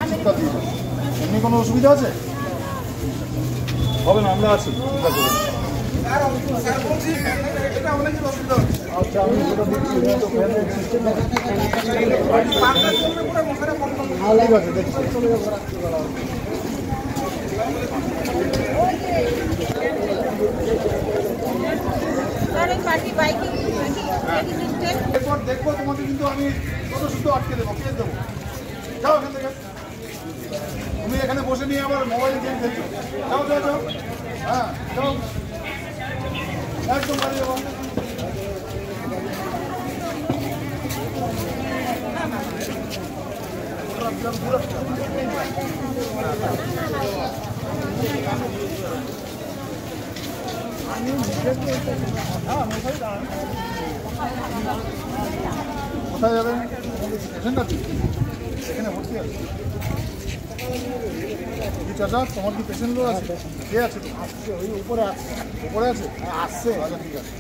এমনি কোনো অসুবিধা আছে? হবে না, আমরা আছি, চিন্তা করুন। আচ্ছা, আমি সেটা দেখছি। ঠিক আছে, দেখছি। এরপর দেখবো তোমাকে, কিন্তু আমি শুধু আটকে দেবো, কেস দেবো। যাও এখান থেকে। তুমি এখানে বসে নিয়ে আবার মোবাইল গেম খেলছো। যাও যাও যাও। হ্যাঁ যাও, একদম বাড়ি যাবো। কোথায় যাবেন? এখানে ভর্তি আছে কি চাচা? তোমার কি পেশেন্ট লোক আছে? কে আছে? আসছে, ওই উপরে আছে। উপরে আছে? আসছে। আচ্ছা ঠিক আছে।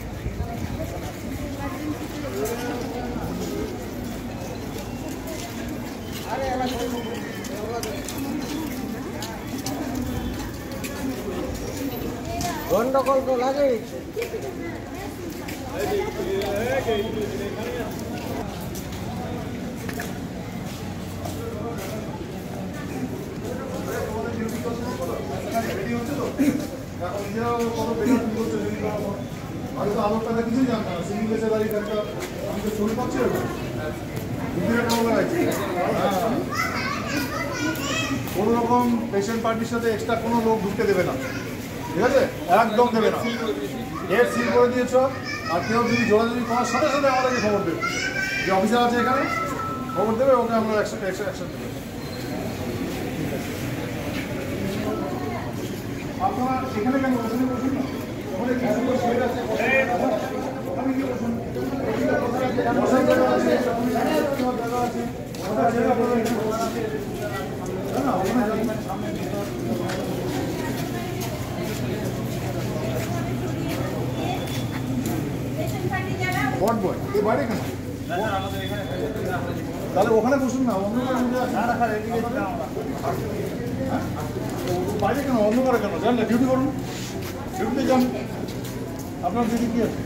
গন্ডগোল তো লাগে। আলোটা কিছুই জানতো না, সিঙ্গল এসে দাঁড়িয়ে একটা আমি তো ছবি পাচ্ছি। কোনো রকম পেশেন্ট পার্টির সাথে এক্সট্রা কোনো লোক ঢুকতে দেবে না, ঠিক আছে? একদম দেবে না। গেট সিল করে দিয়েছ। আর কেউ যদি জোরাজোরি করার সাথে সাথে আমাদেরকে খবর দেবে, যে অফিসার আছে এখানে, খবর দেবে, ওকে আমরা অ্যাকশন দেবো। আপনারা এখানে কেন ওখানে বসুন না, ওখানে কিছু সেট আছে, ওখানে গিয়ে বসুন। বসার জায়গা আছে, জায়গা আছে, ওটা জায়গা করে না, ওখানে যাবেন সামনে। বট বয় এই বাইরে কেন? তাহলে ওখানে বসুন না, অন্য বাইরে কেন? অন্য করে কেন? যান না, ডিউটি করুন, ডিউটিতে যান। আপনার ডিউটি কি আছে?